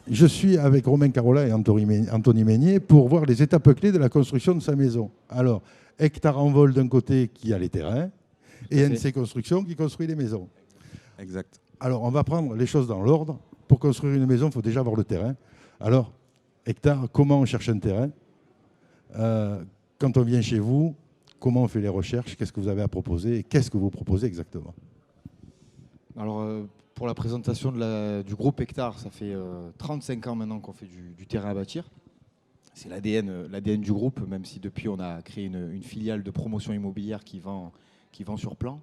je suis avec Romain Carola et Anthony Meignet pour voir les étapes clés de la construction de sa maison. Alors, Hectare en vol d'un côté qui a les terrains et NC Construction qui construit les maisons. Exact. Alors, on va prendre les choses dans l'ordre. Pour construire une maison, il faut déjà avoir le terrain. Alors, Hectare, comment on cherche un terrain? Quand on vient chez vous, comment on fait les recherches? Qu'est-ce que vous avez à proposer? Et qu'est-ce que vous proposez exactement? Alors, pour la présentation du groupe Hectare, ça fait 35 ans maintenant qu'on fait du terrain à bâtir. C'est l'ADN du groupe, même si depuis on a créé une filiale de promotion immobilière qui vend sur plan,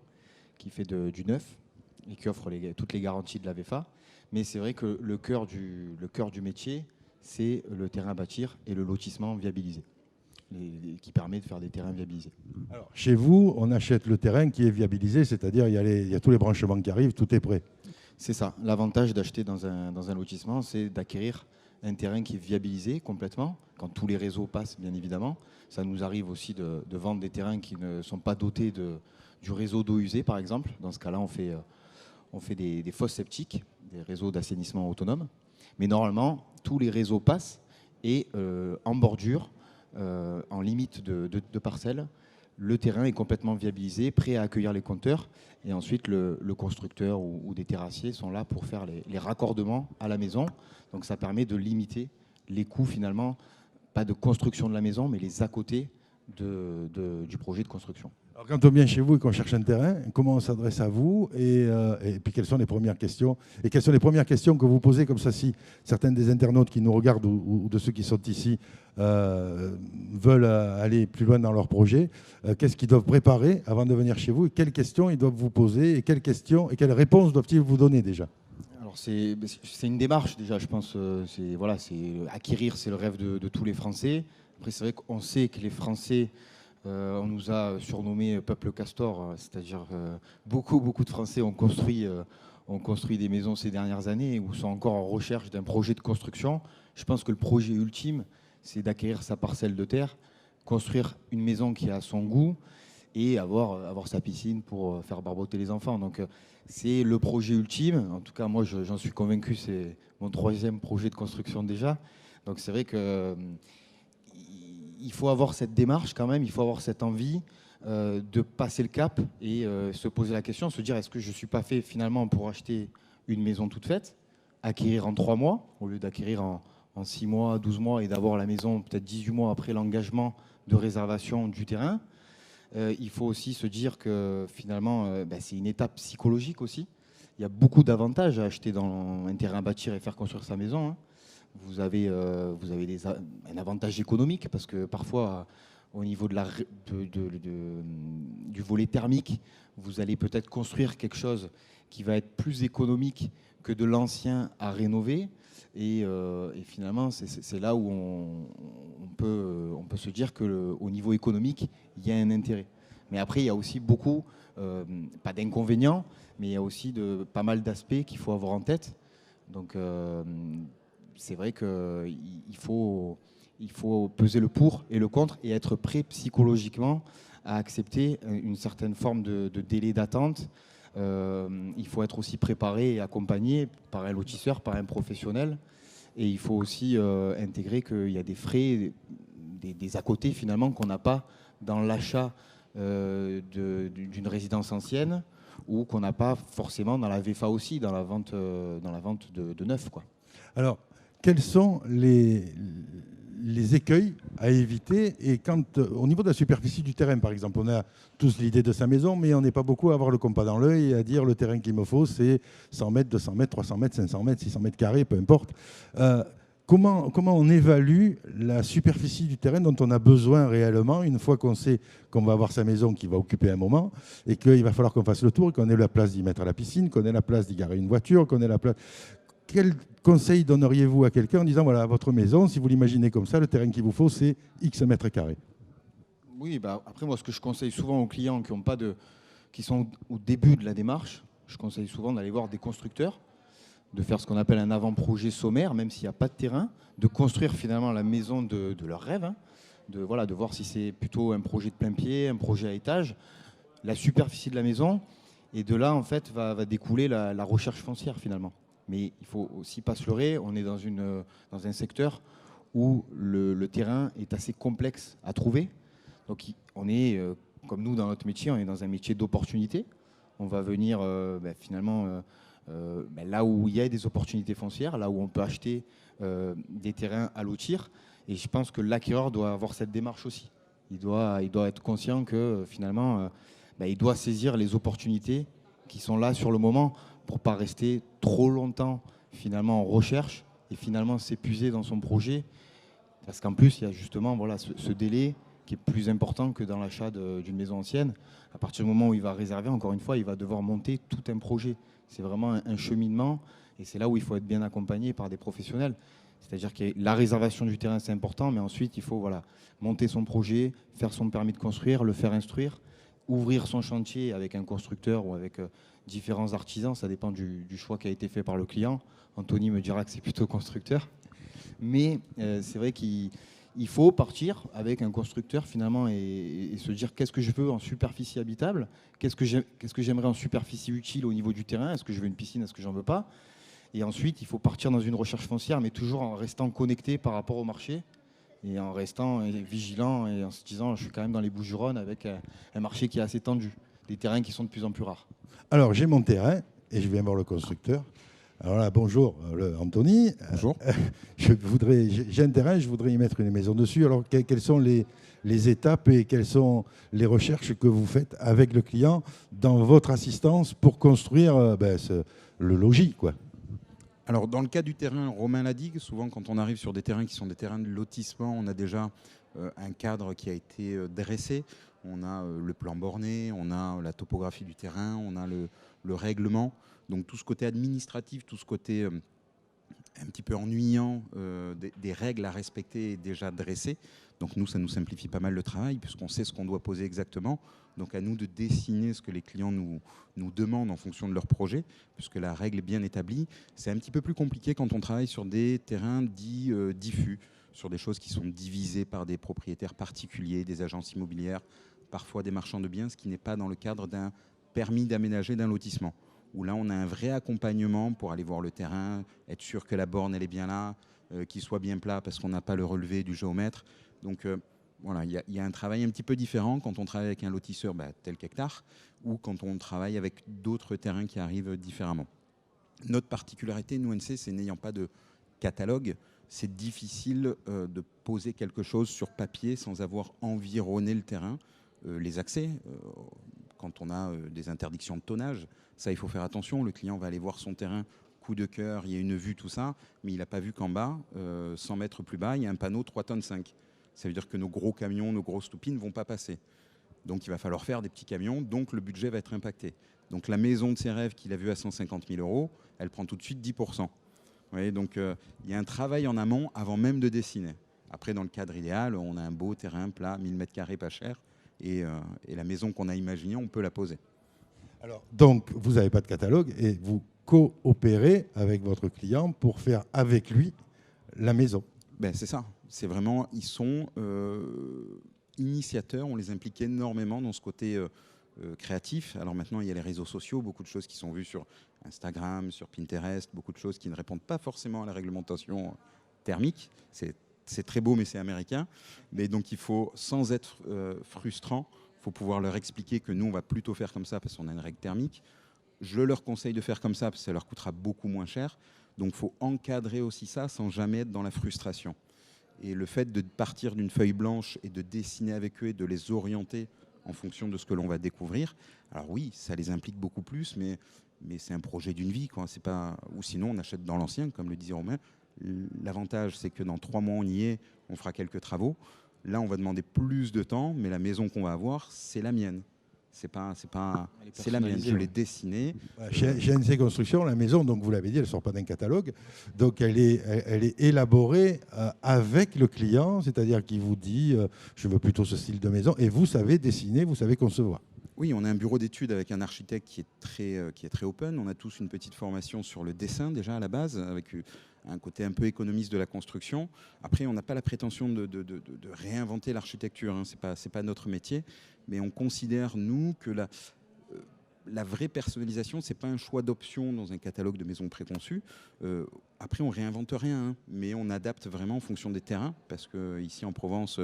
qui fait du neuf et qui offre toutes les garanties de la VFA. Mais c'est vrai que le cœur du métier, c'est le terrain à bâtir et le lotissement viabilisé, qui permet de faire des terrains viabilisés. Alors, chez vous, on achète le terrain qui est viabilisé, c'est-à-dire il y a tous les branchements qui arrivent, tout est prêt. C'est ça. L'avantage d'acheter dans un lotissement, c'est d'acquérir un terrain qui est viabilisé complètement, quand tous les réseaux passent, bien évidemment. Ça nous arrive aussi de vendre des terrains qui ne sont pas dotés du réseau d'eau usée, par exemple. Dans ce cas-là, on fait des fosses septiques, des réseaux d'assainissement autonomes. Mais normalement, tous les réseaux passent et en bordure, en limite de parcelles, le terrain est complètement viabilisé, prêt à accueillir les compteurs. Et ensuite, le constructeur ou des terrassiers sont là pour faire les raccordements à la maison. Donc ça permet de limiter les coûts finalement, pas de construction de la maison, mais les à côté du projet de construction. Alors quand on vient chez vous et qu'on cherche un terrain, comment on s'adresse à vous et puis quelles sont les premières questions? Et quelles sont les premières questions que vous posez comme ça si certains des internautes qui nous regardent ou de ceux qui sont ici veulent aller plus loin dans leur projet? Qu'est-ce qu'ils doivent préparer avant de venir chez vous et quelles questions ils doivent vous poser et quelles questions et quelles réponses doivent-ils vous donner déjà? Alors c'est une démarche déjà, je pense. Acquérir, c'est le rêve de tous les Français. Après, c'est vrai qu'on sait que les Français, on nous a surnommé peuple castor, c'est-à-dire beaucoup de Français ont construit des maisons ces dernières années ou sont encore en recherche d'un projet de construction. Je pense que le projet ultime, c'est d'acquérir sa parcelle de terre, construire une maison qui a son goût et avoir sa piscine pour faire barboter les enfants. Donc c'est le projet ultime. En tout cas, moi, j'en suis convaincu. C'est mon 3e projet de construction déjà. Donc c'est vrai que il faut avoir cette démarche quand même. Il faut avoir cette envie de passer le cap et se poser la question, se dire est-ce que je ne suis pas fait finalement pour acheter une maison toute faite, acquérir en 3 mois au lieu d'acquérir en 6 mois, 12 mois et d'avoir la maison peut-être 18 mois après l'engagement de réservation du terrain. Il faut aussi se dire que finalement, c'est une étape psychologique aussi. Il y a beaucoup d'avantages à acheter dans un terrain à bâtir et faire construire sa maison. Vous avez un avantage économique parce que parfois, au niveau du volet thermique, vous allez peut-être construire quelque chose qui va être plus économique que de l'ancien à rénover. Et finalement, c'est là où on peut se dire qu'au niveau économique, il y a un intérêt. Mais après, il y a aussi beaucoup, pas d'inconvénients, mais il y a aussi pas mal d'aspects qu'il faut avoir en tête. Donc, c'est vrai qu'il faut peser le pour et le contre et être prêt psychologiquement à accepter une certaine forme de délai d'attente. Il faut être aussi préparé et accompagné par un lotisseur, par un professionnel. Et il faut aussi intégrer qu'il y a des frais, des à côté finalement qu'on n'a pas dans l'achat d'une résidence ancienne ou qu'on n'a pas forcément dans la VFA aussi, dans la vente de neuf, quoi. Alors, quels sont les écueils à éviter? Et au niveau de la superficie du terrain, par exemple, on a tous l'idée de sa maison, mais on n'est pas beaucoup à avoir le compas dans l'œil et à dire le terrain qu'il me faut, c'est 100 mètres, 200 mètres, 300 mètres, 500 mètres, 600 mètres carrés, peu importe. Comment on évalue la superficie du terrain dont on a besoin réellement une fois qu'on sait qu'on va avoir sa maison qui va occuper un moment et qu'il va falloir qu'on fasse le tour, qu'on ait la place d'y mettre la piscine, qu'on ait la place d'y garer une voiture, qu'on ait la place... Quel conseil donneriez-vous à quelqu'un en disant, voilà, votre maison, si vous l'imaginez comme ça, le terrain qu'il vous faut, c'est X mètres carrés? Oui, après, moi, ce que je conseille souvent aux clients qui sont au début de la démarche, je conseille souvent d'aller voir des constructeurs, de faire ce qu'on appelle un avant-projet sommaire, même s'il n'y a pas de terrain, de construire finalement la maison de leur rêve, de voir si c'est plutôt un projet de plein pied, un projet à étage, la superficie de la maison, et de là, en fait, va découler la recherche foncière finalement. Mais il faut aussi pas se leurrer, on est dans un secteur où le terrain est assez complexe à trouver. Donc on est, comme nous dans notre métier, on est dans un métier d'opportunité. On va venir finalement là où il y a des opportunités foncières, là où on peut acheter des terrains à lotir. Et je pense que l'acquéreur doit avoir cette démarche aussi. Il doit être conscient que finalement, il doit saisir les opportunités qui sont là sur le moment pour ne pas rester trop longtemps finalement en recherche et finalement s'épuiser dans son projet. Parce qu'en plus, il y a justement ce délai qui est plus important que dans l'achat d'une maison ancienne. À partir du moment où il va réserver, encore une fois, il va devoir monter tout un projet. C'est vraiment un cheminement et c'est là où il faut être bien accompagné par des professionnels. C'est-à-dire que la réservation du terrain, c'est important, mais ensuite, il faut monter son projet, faire son permis de construire, le faire instruire, ouvrir son chantier avec un constructeur ou avec différents artisans. Ça dépend du choix qui a été fait par le client. Anthony me dira que c'est plutôt constructeur. Mais c'est vrai qu'il faut partir avec un constructeur finalement et se dire qu'est-ce que je veux en superficie habitable, qu'est-ce que j'aimerais en superficie utile au niveau du terrain, est-ce que je veux une piscine, est-ce que j'en veux pas. Et ensuite, il faut partir dans une recherche foncière, mais toujours en restant connecté par rapport au marché et en restant vigilant et en se disant je suis quand même dans les Bouches-du-Rhône avec un marché qui est assez tendu, des terrains qui sont de plus en plus rares. Alors, j'ai mon terrain et je viens voir le constructeur. Alors là, bonjour Anthony. Bonjour. J'ai un terrain, je voudrais y mettre une maison dessus. Alors, quelles sont les étapes et quelles sont les recherches que vous faites avec le client dans votre assistance pour construire le logis, quoi? Alors, dans le cas du terrain, Romain l'a dit, souvent quand on arrive sur des terrains qui sont des terrains de lotissement, on a déjà un cadre qui a été dressé. On a le plan borné, on a la topographie du terrain, on a le règlement. Donc tout ce côté administratif, tout ce côté un petit peu ennuyant des règles à respecter est déjà dressé. Donc nous, ça nous simplifie pas mal le travail puisqu'on sait ce qu'on doit poser exactement. Donc à nous de dessiner ce que les clients nous demandent en fonction de leur projet, puisque la règle est bien établie. C'est un petit peu plus compliqué quand on travaille sur des terrains dits diffus, sur des choses qui sont divisées par des propriétaires particuliers, des agences immobilières, parfois des marchands de biens, ce qui n'est pas dans le cadre d'un permis d'aménager d'un lotissement, où là on a un vrai accompagnement pour aller voir le terrain, être sûr que la borne elle est bien là, qu'il soit bien plat parce qu'on n'a pas le relevé du géomètre. Donc voilà, il y a un travail un petit peu différent quand on travaille avec un lotisseur tel qu'Hectare ou quand on travaille avec d'autres terrains qui arrivent différemment. Notre particularité, nous, NC, c'est n'ayant pas de catalogue, c'est difficile de poser quelque chose sur papier sans avoir environné le terrain. Les accès, quand on a des interdictions de tonnage, ça, il faut faire attention. Le client va aller voir son terrain, coup de cœur, il y a une vue, tout ça, mais il n'a pas vu qu'en bas, 100 mètres plus bas, il y a un panneau 3,5 tonnes. Ça veut dire que nos gros camions, nos grosses toupines ne vont pas passer. Donc il va falloir faire des petits camions, donc le budget va être impacté. Donc la maison de ses rêves qu'il a vue à 150 000 €, elle prend tout de suite 10%. Vous voyez, donc il y a un travail en amont avant même de dessiner. Après, dans le cadre idéal, on a un beau terrain plat, 1000 m² pas cher, et la maison qu'on a imaginée, on peut la poser. Alors, donc, vous n'avez pas de catalogue et vous coopérez avec votre client pour faire avec lui la maison. C'est ça. C'est vraiment, ils sont initiateurs, on les implique énormément dans ce côté créatif. Alors maintenant, il y a les réseaux sociaux, beaucoup de choses qui sont vues sur Instagram, sur Pinterest, beaucoup de choses qui ne répondent pas forcément à la réglementation thermique. C'est très beau, mais c'est américain. Mais donc il faut, sans être frustrant, il faut pouvoir leur expliquer que nous, on va plutôt faire comme ça parce qu'on a une règle thermique. Je leur conseille de faire comme ça parce que ça leur coûtera beaucoup moins cher. Donc il faut encadrer aussi ça sans jamais être dans la frustration. Et le fait de partir d'une feuille blanche et de dessiner avec eux et de les orienter en fonction de ce que l'on va découvrir, alors oui, ça les implique beaucoup plus, mais c'est un projet d'une vie, quoi. C'est pas... Ou sinon, on achète dans l'ancien, comme le disait Romain. L'avantage, c'est que dans 3 mois, on y est, on fera quelques travaux. Là, on va demander plus de temps, mais la maison qu'on va avoir, c'est la mienne. C'est la mienne, je l'ai dessinée. Chez NC Construction, la maison, donc vous l'avez dit, elle ne sort pas d'un catalogue. Donc elle est élaborée avec le client, c'est-à-dire qu'il vous dit je veux plutôt ce style de maison, et vous savez dessiner, vous savez concevoir. Oui, on a un bureau d'études avec un architecte qui est très open. On a tous une petite formation sur le dessin déjà à la base, avec un côté un peu économiste de la construction. Après, on n'a pas la prétention de réinventer l'architecture, hein. C'est pas notre métier. Mais on considère, nous, que la vraie personnalisation, ce n'est pas un choix d'options dans un catalogue de maisons préconçues. Après, on réinvente rien, hein, mais on adapte vraiment en fonction des terrains, parce qu'ici en Provence,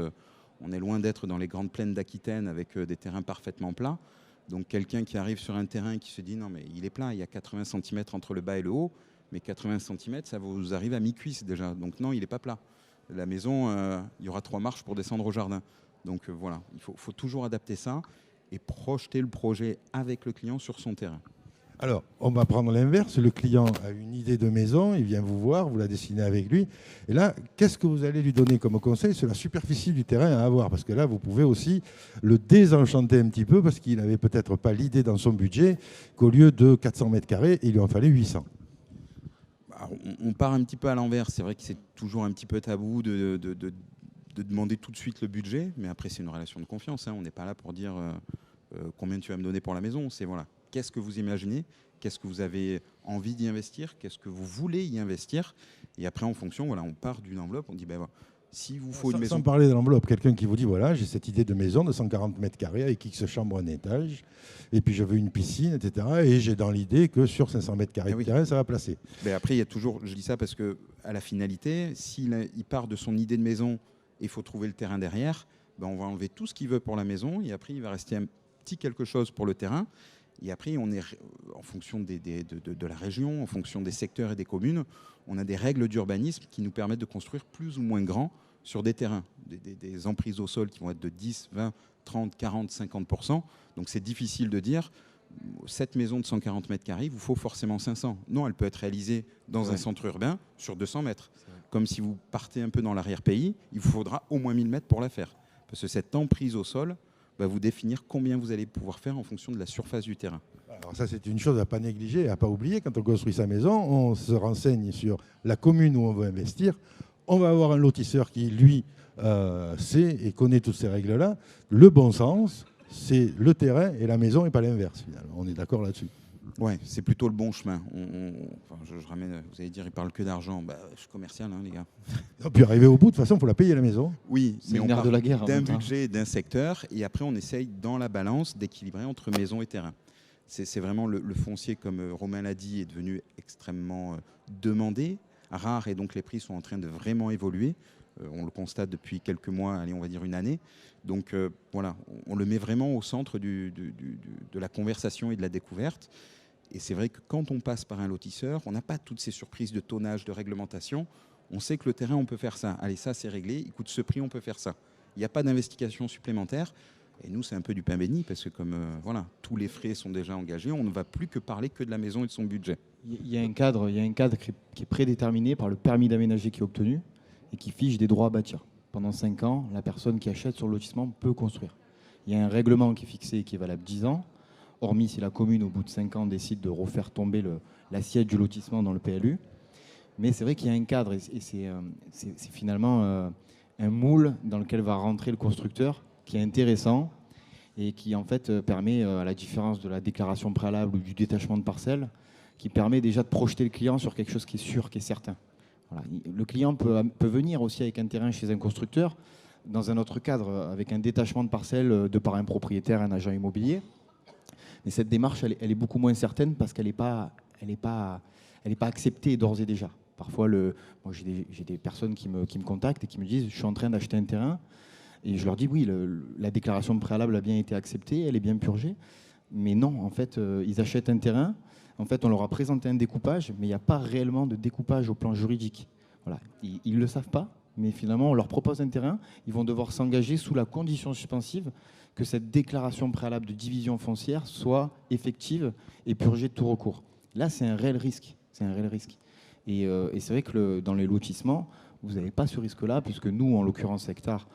on est loin d'être dans les grandes plaines d'Aquitaine avec des terrains parfaitement plats. Donc quelqu'un qui arrive sur un terrain qui se dit non mais il est plat, il y a 80 cm entre le bas et le haut, mais 80 cm ça vous arrive à mi-cuisse déjà, donc non il n'est pas plat. La maison, il y aura 3 marches pour descendre au jardin. Donc voilà, il faut toujours adapter ça et projeter le projet avec le client sur son terrain. Alors, on va prendre l'inverse. Le client a une idée de maison, il vient vous voir, vous la dessinez avec lui. Et là, qu'est-ce que vous allez lui donner comme conseil sur la superficie du terrain à avoir? Parce que là, vous pouvez aussi le désenchanter un petit peu parce qu'il n'avait peut-être pas l'idée dans son budget qu'au lieu de 400 mètres carrés, il lui en fallait 800. Alors, on part un petit peu à l'envers. C'est vrai que c'est toujours un petit peu tabou de demander tout de suite le budget. Mais après, c'est une relation de confiance, hein. On n'est pas là pour dire combien tu vas me donner pour la maison. C'est voilà. Qu'est-ce que vous imaginez? Qu'est-ce que vous avez envie d'y investir? Qu'est-ce que vous voulez y investir? Et après, en fonction, voilà, on part d'une enveloppe. On dit, ben voilà, si vous faut une maison. Sans parler de l'enveloppe, quelqu'un qui vous dit, voilà, j'ai cette idée de maison de 140 mètres carrés avec X chambres un étage, et puis je veux une piscine, etc. Et j'ai dans l'idée que sur 500 mètres carrés de terrain, ça va placer. Ben après, il y a toujours, je dis ça parce que à la finalité, s'il part de son idée de maison et il faut trouver le terrain derrière, ben on va enlever tout ce qu'il veut pour la maison, et après, il va rester un petit quelque chose pour le terrain. Et après, on est en fonction de la région, en fonction des secteurs et des communes, on a des règles d'urbanisme qui nous permettent de construire plus ou moins grand sur des terrains, des emprises au sol qui vont être de 10, 20, 30, 40, 50%. Donc c'est difficile de dire, cette maison de 140 mètres carrés, il vous faut forcément 500. Non, elle peut être réalisée dans un centre urbain sur 200 mètres. Comme si vous partez un peu dans l'arrière-pays, il vous faudra au moins 1000 mètres pour la faire. Parce que cette emprise au sol va vous définir combien vous allez pouvoir faire en fonction de la surface du terrain. Alors ça, c'est une chose à ne pas négliger, à ne pas oublier. Quand on construit sa maison, on se renseigne sur la commune où on veut investir. On va avoir un lotisseur qui, lui, sait et connaît toutes ces règles-là. Le bon sens, c'est le terrain et la maison et pas l'inverse, finalement. On est d'accord là-dessus. Ouais, c'est plutôt le bon chemin. Je ramène, vous allez dire, il parle que d'argent. Bah, je suis commercial, hein, les gars. Et puis arriver au bout, de toute façon, il faut la payer la maison. Oui, mais on part part de la guerre, d'un budget, d'un secteur, et après on essaye dans la balance d'équilibrer entre maison et terrain. C'est vraiment le foncier, comme Romain l'a dit, est devenu extrêmement demandé, rare, et donc les prix sont en train de vraiment évoluer. On le constate depuis quelques mois, allez, on va dire une année. Donc voilà, on le met vraiment au centre de la conversation et de la découverte. Et c'est vrai que quand on passe par un lotisseur, on n'a pas toutes ces surprises de tonnage, de réglementation. On sait que le terrain, on peut faire ça. Allez, ça, c'est réglé. Il coûte ce prix, on peut faire ça. Il n'y a pas d'investigation supplémentaire. Et nous, c'est un peu du pain béni parce que comme voilà, tous les frais sont déjà engagés, on ne va plus que parler que de la maison et de son budget. Il y a un cadre qui est prédéterminé par le permis d'aménager qui est obtenu et qui fiche des droits à bâtir. Pendant 5 ans, la personne qui achète sur le lotissement peut construire. Il y a un règlement qui est fixé et qui est valable 10 ans. Hormis si la commune, au bout de 5 ans, décide de refaire tomber l'assiette du lotissement dans le PLU. Mais c'est vrai qu'il y a un cadre et c'est finalement un moule dans lequel va rentrer le constructeur qui est intéressant et qui en fait permet, à la différence de la déclaration préalable ou du détachement de parcelle, qui permet déjà de projeter le client sur quelque chose qui est sûr, qui est certain. Voilà. Le client peut venir aussi avec un terrain chez un constructeur dans un autre cadre, avec un détachement de parcelle de par un propriétaire, un agent immobilier. Mais cette démarche, elle est beaucoup moins certaine parce qu'elle n'est pas acceptée d'ores et déjà. Parfois, moi, j'ai des personnes qui me contactent et qui me disent « je suis en train d'acheter un terrain ». Et je leur dis « oui, la déclaration préalable a bien été acceptée, elle est bien purgée ». Mais non, en fait, ils achètent un terrain. En fait, on leur a présenté un découpage, mais il n'y a pas réellement de découpage au plan juridique. Voilà. Ils ne le savent pas, mais finalement, on leur propose un terrain. Ils vont devoir s'engager sous la condition suspensive que cette déclaration préalable de division foncière soit effective et purgée de tout recours. Là, c'est un réel risque. C'est un réel risque. Et c'est vrai que dans les lotissements, vous n'avez pas ce risque-là, puisque nous, en l'occurrence, Hectare,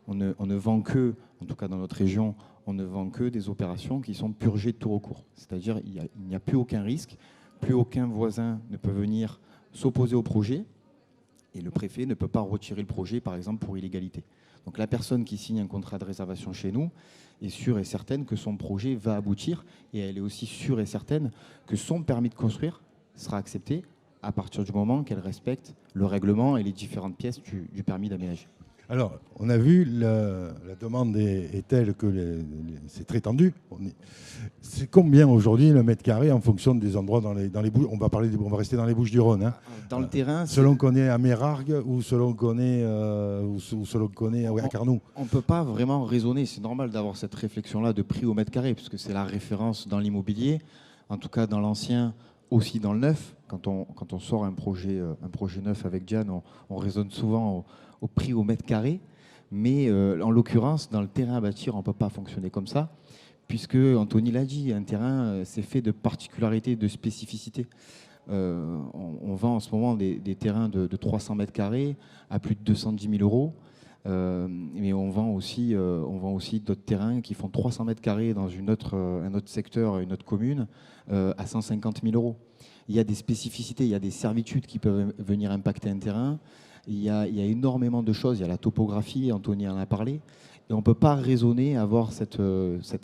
on ne vend que, en tout cas dans notre région, on ne vend que des opérations qui sont purgées de tout recours. C'est-à-dire il n'y a plus aucun risque, plus aucun voisin ne peut venir s'opposer au projet, et le préfet ne peut pas retirer le projet, par exemple, pour illégalité. Donc la personne qui signe un contrat de réservation chez nous est sûre et certaine que son projet va aboutir, et elle est aussi sûre et certaine que son permis de construire sera accepté à partir du moment qu'elle respecte le règlement et les différentes pièces du permis d'aménager. Alors, on a vu, la demande est telle que c'est très tendu. C'est combien aujourd'hui le mètre carré en fonction des endroits dans les Bouches? On va rester dans les Bouches-du-Rhône. Hein. Dans le terrain, selon qu'on est à Mérargues ou selon qu'on est, à Carnoux. On ne peut pas vraiment raisonner. C'est normal d'avoir cette réflexion-là de prix au mètre carré, puisque c'est la référence dans l'immobilier, en tout cas dans l'ancien, aussi dans le neuf. Quand on sort un projet neuf avec Diane, on raisonne souvent au prix au mètre carré. Mais en l'occurrence, dans le terrain à bâtir, on ne peut pas fonctionner comme ça, puisque, Anthony l'a dit, un terrain, c'est fait de particularités, de spécificités. On vend en ce moment des terrains de 300 mètres carrés à plus de 210 000 euros. Mais on vend aussi d'autres terrains qui font 300 mètres carrés dans un autre secteur, une autre commune, à 150 000 euros. Il y a des spécificités, il y a des servitudes qui peuvent venir impacter un terrain. Il y a énormément de choses. Il y a la topographie, Anthony en a parlé. Et on ne peut pas raisonner, avoir cette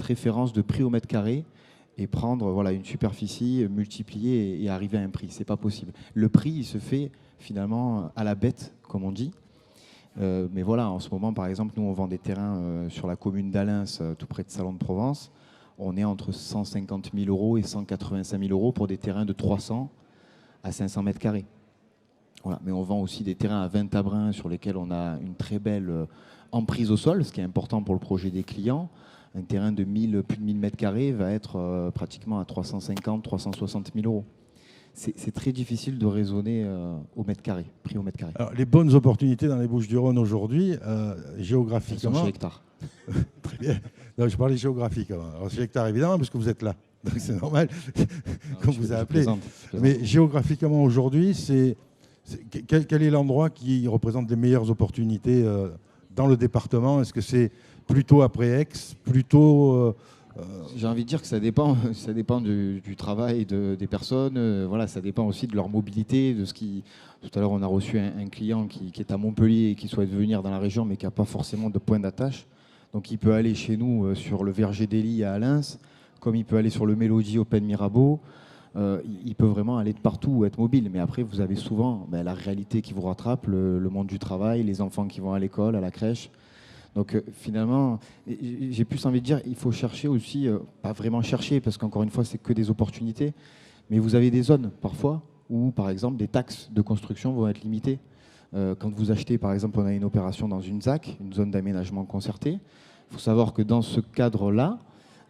référence de prix au mètre carré et prendre une superficie, multiplier et arriver à un prix. Ce n'est pas possible. Le prix, il se fait finalement à la bête, comme on dit. Mais voilà, en ce moment, par exemple, nous, on vend des terrains sur la commune d'Alins, tout près de Salon de Provence. On est entre 150 000 euros et 185 000 euros pour des terrains de 300 à 500 mètres carrés. Voilà. Mais on vend aussi des terrains à 20 tabrins sur lesquels on a une très belle emprise au sol, ce qui est important pour le projet des clients. Un terrain de plus de 1000 mètres carrés va être pratiquement à 350 360 000 euros. C'est très difficile de raisonner au mètre carré, prix au mètre carré. Alors, les bonnes opportunités dans les Bouches-du-Rhône aujourd'hui, géographiquement. Elles sont chez Hectare. Très bien. Non, je parlais géographiquement. Alors, chez Hectare, évidemment, parce que vous êtes là. Donc, c'est normal qu'on vous a appelé. Mais géographiquement, aujourd'hui, quel est l'endroit qui représente les meilleures opportunités dans le département? Est-ce que c'est plutôt après Aix, plutôt J'ai envie de dire que ça dépend du travail des personnes. Voilà, ça dépend aussi de leur mobilité, de ce qui. Tout à l'heure, on a reçu un client qui est à Montpellier et qui souhaite venir dans la région, mais qui n'a pas forcément de point d'attache. Donc, il peut aller chez nous sur le Verger d'Ely à Alins, comme il peut aller sur le Mélodie au Pen Mirabeau. Il peut vraiment aller de partout ou être mobile. Mais après, vous avez souvent la réalité qui vous rattrape, le monde du travail, les enfants qui vont à l'école, à la crèche. Donc finalement, j'ai plus envie de dire, il faut chercher aussi, pas vraiment chercher, parce qu'encore une fois, c'est que des opportunités, mais vous avez des zones parfois où, par exemple, des taxes de construction vont être limitées. Quand vous achetez, par exemple, on a une opération dans une ZAC, une zone d'aménagement concerté. Il faut savoir que dans ce cadre-là,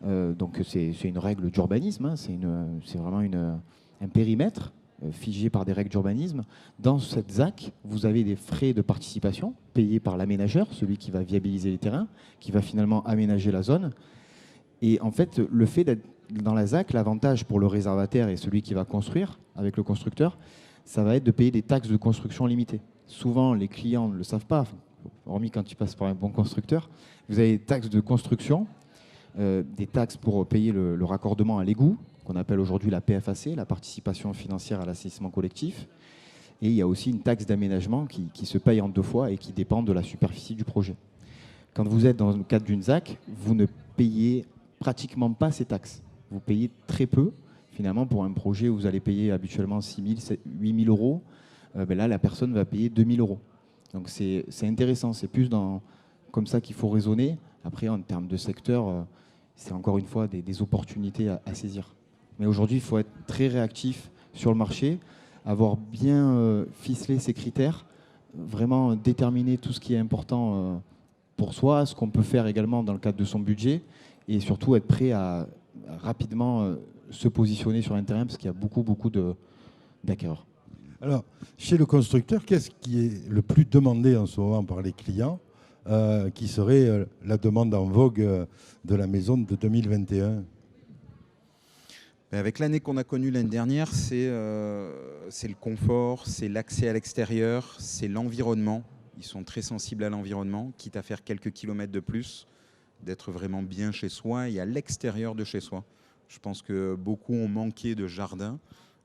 donc c'est une règle d'urbanisme, hein, c'est vraiment un périmètre figé par des règles d'urbanisme. Dans cette ZAC, vous avez des frais de participation payés par l'aménageur, celui qui va viabiliser les terrains, qui va finalement aménager la zone. Et en fait, le fait d'être dans la ZAC, l'avantage pour le réservataire et celui qui va construire avec le constructeur, ça va être de payer des taxes de construction limitées. Souvent, les clients ne le savent pas, hormis quand ils passent par un bon constructeur. Vous avez des taxes de construction, des taxes pour payer le raccordement à l'égout, qu'on appelle aujourd'hui la PFAC, la participation financière à l'assainissement collectif. Et il y a aussi une taxe d'aménagement qui se paye en 2 fois et qui dépend de la superficie du projet. Quand vous êtes dans le cadre d'une ZAC, vous ne payez pratiquement pas ces taxes. Vous payez très peu. Finalement, pour un projet où vous allez payer habituellement 6 000, 8 000 euros, là, la personne va payer 2 000 euros. Donc c'est intéressant. C'est plus comme ça qu'il faut raisonner. Après, en termes de secteur, c'est encore une fois des opportunités à saisir. Mais aujourd'hui, il faut être très réactif sur le marché, avoir bien ficelé ses critères, vraiment déterminer tout ce qui est important pour soi, ce qu'on peut faire également dans le cadre de son budget, et surtout être prêt à rapidement se positionner sur un terrain, parce qu'il y a beaucoup d'acquéreurs. Alors, chez le constructeur, qu'est-ce qui est le plus demandé en ce moment par les clients, qui serait la demande en vogue de la maison de 2021 ? Avec l'année qu'on a connue l'année dernière, c'est le confort, c'est l'accès à l'extérieur, c'est l'environnement. Ils sont très sensibles à l'environnement, quitte à faire quelques kilomètres de plus, d'être vraiment bien chez soi et à l'extérieur de chez soi. Je pense que beaucoup ont manqué de jardins,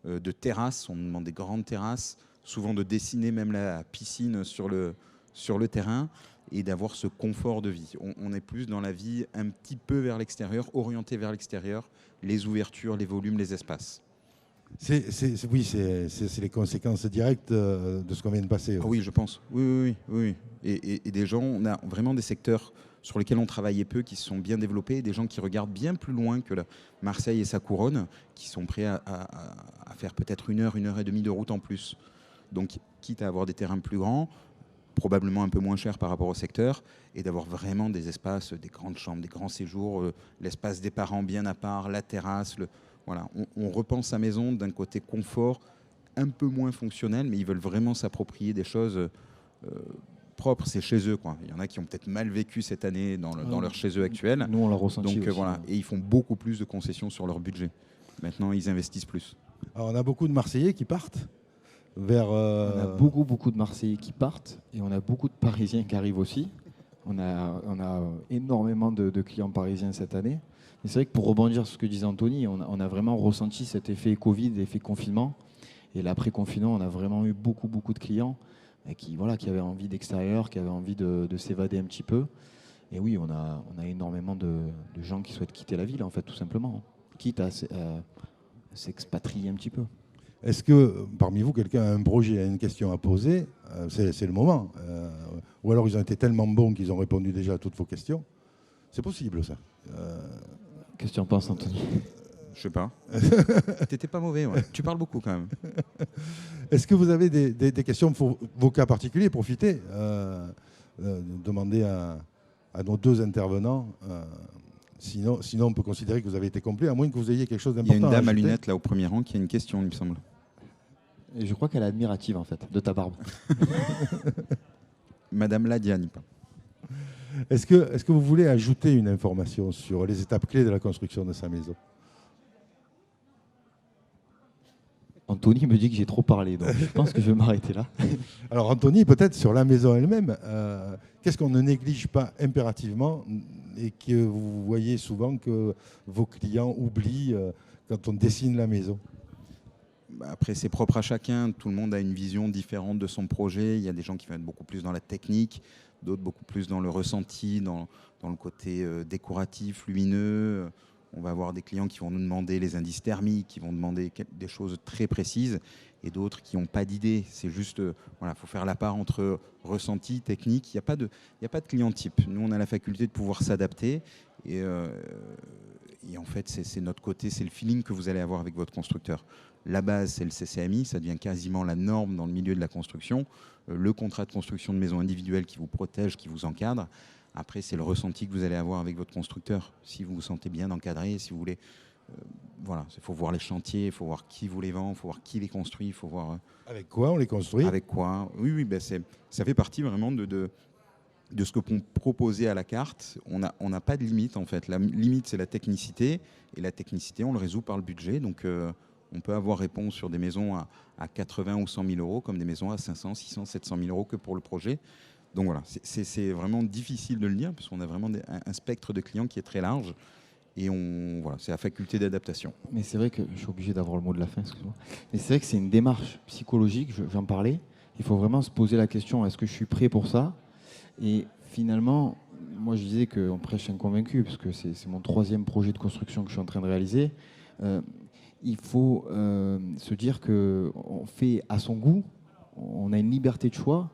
de terrasses. On demande des grandes terrasses, souvent de dessiner même la piscine sur le terrain et d'avoir ce confort de vie. On est plus dans la vie un petit peu vers l'extérieur, orienté vers l'extérieur, les ouvertures, les volumes, les espaces. Oui, c'est les conséquences directes de ce qu'on vient de passer. Ah oui, je pense. Oui. Et des gens, on a vraiment des secteurs sur lesquels on travaillait peu, qui se sont bien développés, et des gens qui regardent bien plus loin que Marseille et sa couronne, qui sont prêts à faire peut-être une heure et demie de route en plus. Donc, quitte à avoir des terrains plus grands, probablement un peu moins chers par rapport au secteur, et d'avoir vraiment des espaces, des grandes chambres, des grands séjours, l'espace des parents bien à part, la terrasse. Voilà. On repense sa maison d'un côté confort, un peu moins fonctionnel, mais ils veulent vraiment s'approprier des choses propres, c'est chez eux, quoi. Il y en a qui ont peut-être mal vécu cette année dans leur chez eux actuel. Nous, on l'a ressenti Donc aussi. voilà, et ils font beaucoup plus de concessions sur leur budget. Maintenant, ils investissent plus. Alors, on a beaucoup de Marseillais qui partent vers... On a beaucoup de Marseillais qui partent et on a beaucoup de Parisiens qui arrivent aussi. On a énormément de clients parisiens cette année. Mais c'est vrai que pour rebondir sur ce que disait Anthony, on a vraiment ressenti cet effet Covid, effet confinement. Et l'après-confinement, on a vraiment eu beaucoup de clients qui avaient envie d'extérieur, qui avaient envie de s'évader un petit peu. Et oui, on a énormément de gens qui souhaitent quitter la ville, en fait, tout simplement. Quitte à s'expatrier un petit peu. Est-ce que parmi vous, quelqu'un a un projet, a une question à poser? C'est le moment. Ou alors ils ont été tellement bons qu'ils ont répondu déjà à toutes vos questions. C'est possible, ça. Qu'est-ce que tu en penses, Anthony? Je sais pas. T'étais pas mauvais, ouais. Tu parles beaucoup quand même. Est-ce que vous avez des questions pour vos cas particuliers? Profitez. Demandez à nos deux intervenants. Sinon, on peut considérer que vous avez été complet, à moins que vous ayez quelque chose Il y d'important. a une dame à ajouter. lunettes là au premier rang qui a une question, il me semble. Et je crois qu'elle est admirative, en fait, de ta barbe. Madame Ladiane. Est-ce que vous voulez ajouter une information sur les étapes clés de la construction de sa maison? Anthony me dit que j'ai trop parlé, donc je pense que je vais m'arrêter là. Alors Anthony, peut-être sur la maison elle-même, qu'est-ce qu'on ne néglige pas impérativement et que vous voyez souvent que vos clients oublient quand on dessine la maison? Après, c'est propre à chacun. Tout le monde a une vision différente de son projet. Il y a des gens qui vont être beaucoup plus dans la technique, d'autres beaucoup plus dans le ressenti, dans le côté décoratif, lumineux. On va avoir des clients qui vont nous demander les indices thermiques, qui vont demander des choses très précises, et d'autres qui n'ont pas d'idée. C'est juste, voilà, faut faire la part entre ressenti, technique. Il n'y a pas de client type. Nous, on a la faculté de pouvoir s'adapter. Et en fait, c'est notre côté, c'est le feeling que vous allez avoir avec votre constructeur. La base, c'est le CCAMI, ça devient quasiment la norme dans le milieu de la construction. Le contrat de construction de maison individuelle qui vous protège, qui vous encadre. Après, c'est le ressenti que vous allez avoir avec votre constructeur. Si vous vous sentez bien encadré, si vous voulez... voilà, il faut voir les chantiers, il faut voir qui vous les vend, il faut voir qui les construit, il faut voir... Avec quoi on les construit? Avec quoi? Oui, ben ça fait partie vraiment de ce que peut proposer à la carte. On n'a pas de limite, en fait. La limite, c'est la technicité. Et la technicité, on le résout par le budget. Donc, on peut avoir réponse sur des maisons à 80 ou 100 000 euros, comme des maisons à 500, 600, 700 000 euros que pour le projet. Donc voilà, c'est vraiment difficile de le dire, parce qu'on a vraiment un spectre de clients qui est très large. Et voilà, c'est la faculté d'adaptation. Mais c'est vrai que je suis obligé d'avoir le mot de la fin, excuse-moi. Mais c'est vrai que c'est une démarche psychologique, j'en parlais. Il faut vraiment se poser la question, est-ce que je suis prêt pour ça? Et finalement, moi je disais qu'on prêche un convaincu, parce que c'est mon 3e projet de construction que je suis en train de réaliser. Il faut se dire qu'on fait à son goût, on a une liberté de choix,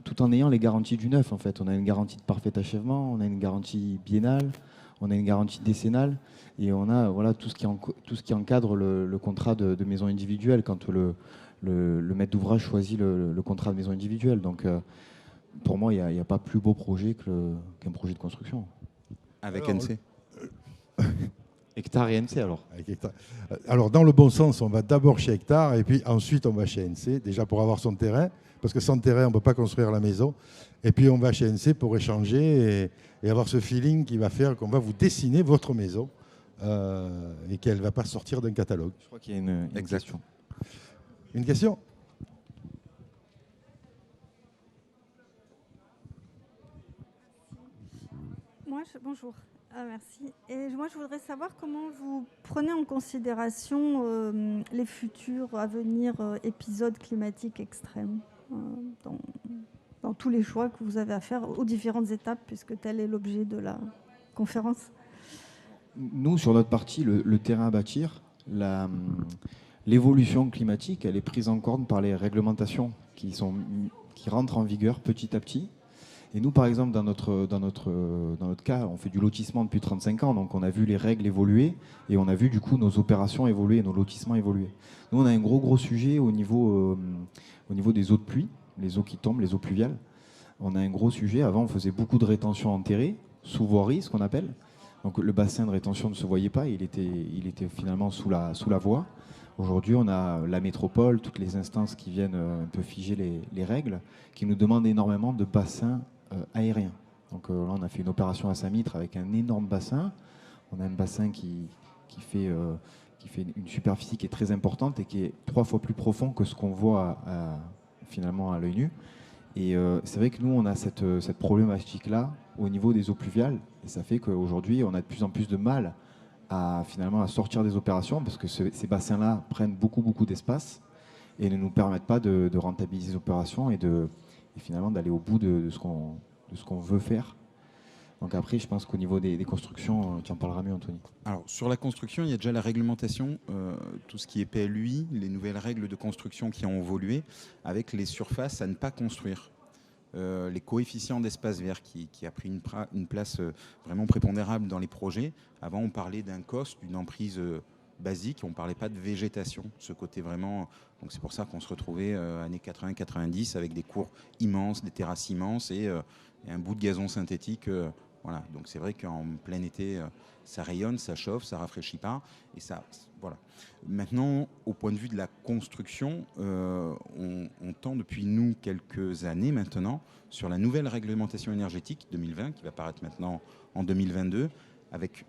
tout en ayant les garanties du neuf, en fait. On a une garantie de parfait achèvement, on a une garantie biennale, on a une garantie décennale, et on a tout ce qui encadre le contrat de maison individuelle quand le maître d'ouvrage choisit le contrat de maison individuelle. Donc, pour moi, il n'y a pas plus beau projet qu'un projet de construction. Avec Alors, NC Hectare et NC, alors. Avec Hectare. Alors, dans le bon sens, on va d'abord chez Hectare et puis ensuite on va chez NC, déjà pour avoir son terrain, parce que sans terrain, on ne peut pas construire la maison. Et puis on va chez NC pour échanger et avoir ce feeling qui va faire qu'on va vous dessiner votre maison et qu'elle ne va pas sortir d'un catalogue. Je crois qu'il y a une question. Une question? Bonjour. Merci. Et moi, je voudrais savoir comment vous prenez en considération les futurs à venir épisodes climatiques extrêmes dans tous les choix que vous avez à faire aux différentes étapes, puisque tel est l'objet de la conférence. Nous, sur notre partie, le terrain à bâtir, l'évolution climatique, elle est prise en compte par les réglementations qui rentrent en vigueur petit à petit. Et nous, par exemple, dans notre cas, on fait du lotissement depuis 35 ans, donc on a vu les règles évoluer et on a vu du coup nos opérations évoluer, nos lotissements évoluer. Nous, on a un gros sujet au niveau des eaux de pluie, les eaux qui tombent, les eaux pluviales. On a un gros sujet. Avant, on faisait beaucoup de rétention enterrée, sous voirie, ce qu'on appelle. Donc le bassin de rétention ne se voyait pas, il était finalement sous la voie. Aujourd'hui, on a la métropole, toutes les instances qui viennent un peu figer les règles, qui nous demandent énormément de bassins aériens. Donc là, on a fait une opération à Saint-Mitre avec un énorme bassin. On a un bassin qui fait une superficie qui est très importante et qui est 3 fois plus profond que ce qu'on voit finalement à l'œil nu. Et c'est vrai que nous, on a cette problématique-là au niveau des eaux pluviales. Et ça fait qu'aujourd'hui, on a de plus en plus de mal à sortir des opérations parce que ces bassins-là prennent beaucoup d'espace et ne nous permettent pas de rentabiliser les opérations et finalement d'aller au bout de ce qu'on veut faire. Donc après, je pense qu'au niveau des constructions, tu en parleras mieux, Anthony. Alors, sur la construction, il y a déjà la réglementation, tout ce qui est PLUI, les nouvelles règles de construction qui ont évolué, avec les surfaces à ne pas construire. Les coefficients d'espace vert qui a pris une place vraiment prépondérable dans les projets. Avant, on parlait d'un COS, d'une emprise basique, on ne parlait pas de végétation. Ce côté vraiment... Donc c'est pour ça qu'on se retrouvait années 80-90 avec des cours immenses, des terrasses immenses et un bout de gazon synthétique. Voilà. Donc c'est vrai qu'en plein été, ça rayonne, ça chauffe, ça rafraîchit pas. Et ça, voilà. Maintenant, au point de vue de la construction, on tend depuis nous quelques années maintenant sur la nouvelle réglementation énergétique 2020 qui va paraître maintenant en 2022 avec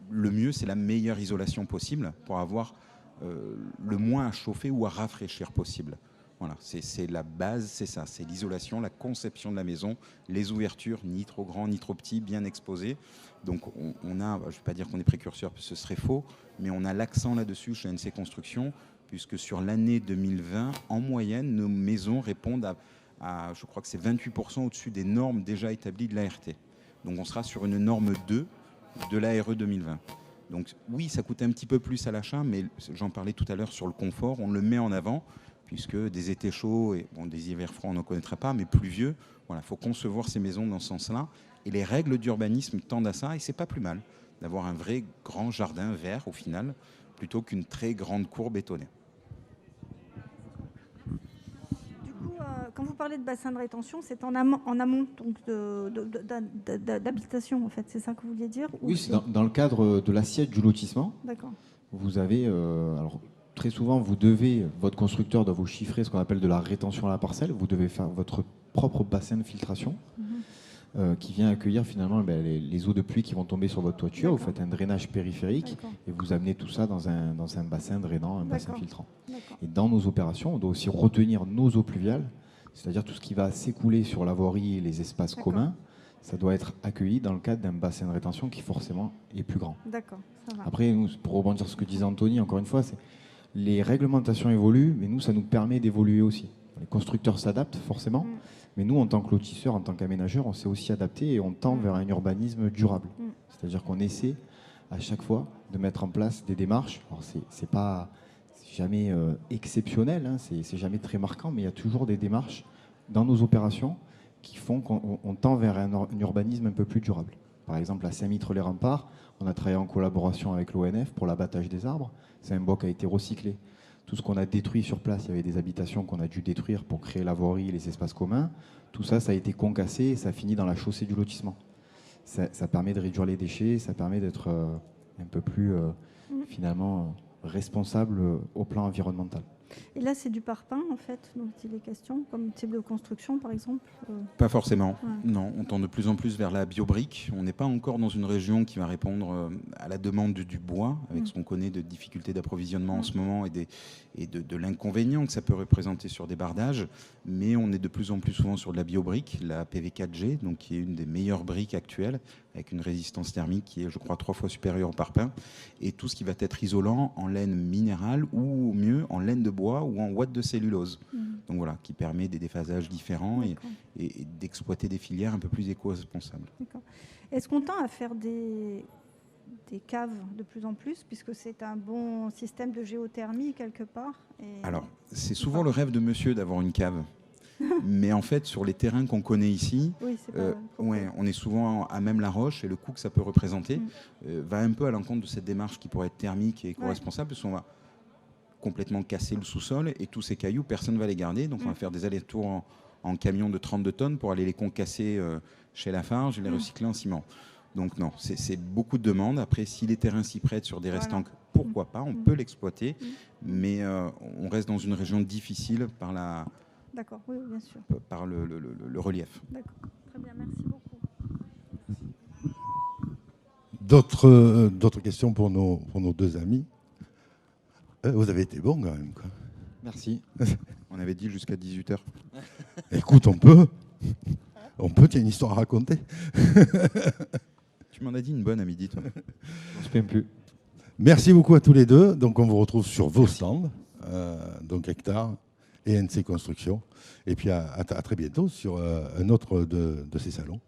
le mieux, c'est la meilleure isolation possible pour avoir le moins à chauffer ou à rafraîchir possible. Voilà, c'est la base, c'est ça, c'est l'isolation, la conception de la maison, les ouvertures, ni trop grands, ni trop petits, bien exposés. Donc on a, je ne vais pas dire qu'on est précurseur, parce que ce serait faux, mais on a l'accent là-dessus chez NC Construction, puisque sur l'année 2020, en moyenne, nos maisons répondent à je crois que c'est 28% au-dessus des normes déjà établies de l'ART. Donc on sera sur une norme 2 de l'ARE 2020. Donc oui, ça coûte un petit peu plus à l'achat, mais j'en parlais tout à l'heure sur le confort, on le met en avant, puisque des étés chauds et des hivers froids, on n'en connaîtra pas, mais pluvieux, voilà, faut concevoir ces maisons dans ce sens-là. Et les règles d'urbanisme tendent à ça, et c'est pas plus mal d'avoir un vrai grand jardin vert au final, plutôt qu'une très grande cour bétonnée. Du coup, quand vous parlez de bassin de rétention, c'est en amont donc d'habitation, en fait, c'est ça que vous vouliez dire? Oui, c'est dans le cadre de l'assiette du lotissement. D'accord. Vous avez... alors, très souvent, votre constructeur doit vous chiffrer ce qu'on appelle de la rétention à la parcelle. Vous devez faire votre propre bassin de filtration qui vient accueillir finalement les eaux de pluie qui vont tomber sur votre toiture. Vous faites un drainage périphérique et vous amenez tout ça dans un bassin drainant, un bassin filtrant. Et dans nos opérations, on doit aussi retenir nos eaux pluviales, c'est-à-dire tout ce qui va s'écouler sur la voirie et les espaces communs. Ça doit être accueilli dans le cadre d'un bassin de rétention qui forcément est plus grand. D'accord, ça va. Après, nous, pour rebondir sur ce que disait Anthony, encore une fois, les réglementations évoluent, mais nous, ça nous permet d'évoluer aussi. Les constructeurs s'adaptent forcément, mais nous, en tant que lotisseurs, en tant qu'aménageurs, on s'est aussi adapté et on tend vers un urbanisme durable. C'est-à-dire qu'on essaie à chaque fois de mettre en place des démarches. Alors, c'est jamais exceptionnel, hein, c'est jamais très marquant, mais il y a toujours des démarches dans nos opérations qui font qu'on tend vers un urbanisme un peu plus durable. Par exemple, à Saint-Mitre-les-Remparts, on a travaillé en collaboration avec l'ONF pour l'abattage des arbres. C'est un bois qui a été recyclé. Tout ce qu'on a détruit sur place, il y avait des habitations qu'on a dû détruire pour créer la voirie et les espaces communs. Tout ça, ça a été concassé et ça finit dans la chaussée du lotissement. Ça permet de réduire les déchets, ça permet d'être un peu plus finalement responsable au plan environnemental. Et là, c'est du parpaing, en fait, dont il est question, comme type de construction, par exemple? Pas forcément. Non, on tend de plus en plus vers la biobrique. On n'est pas encore dans une région qui va répondre à la demande du bois, avec ce qu'on connaît de difficultés d'approvisionnement en ce moment et de l'inconvénient que ça peut représenter sur des bardages. Mais on est de plus en plus souvent sur de la biobrique, la PV4G, donc qui est une des meilleures briques actuelles, avec une résistance thermique qui est, je crois, 3 fois supérieure au parpaing. Et tout ce qui va être isolant en laine minérale ou mieux en laine de bois ou en ouate de cellulose. Donc voilà, qui permet des déphasages différents et d'exploiter des filières un peu plus éco-responsables. Est-ce qu'on tend à faire des des caves de plus en plus, puisque c'est un bon système de géothermie quelque part. Alors, c'est souvent le rêve de monsieur d'avoir une cave. Mais en fait, sur les terrains qu'on connaît ici, oui, on est souvent à même la roche et le coût que ça peut représenter va un peu à l'encontre de cette démarche qui pourrait être thermique et éco-responsable, parce qu'on va complètement casser le sous-sol et tous ces cailloux, personne ne va les garder. Donc, on va faire des allers-retours en camion de 32 tonnes pour aller les concasser chez Lafarge et les recycler en ciment. Donc non, c'est beaucoup de demandes. Après, si les terrains s'y prêtent sur des restants, pourquoi pas, on peut l'exploiter, mais on reste dans une région difficile par D'accord, oui, bien sûr. Par le relief. D'accord, très bien, merci beaucoup. D'autres questions pour nos deux amis? Vous avez été bon quand même, quoi. Merci. On avait dit jusqu'à 18h. Écoute, on peut, il y a une histoire à raconter. Tu m'en as dit une bonne à midi, toi. On se plaint plus. Merci beaucoup à tous les deux. Donc, on vous retrouve sur vos stands, donc Hectare et NC Construction. Et puis, à très bientôt sur un autre de ces salons.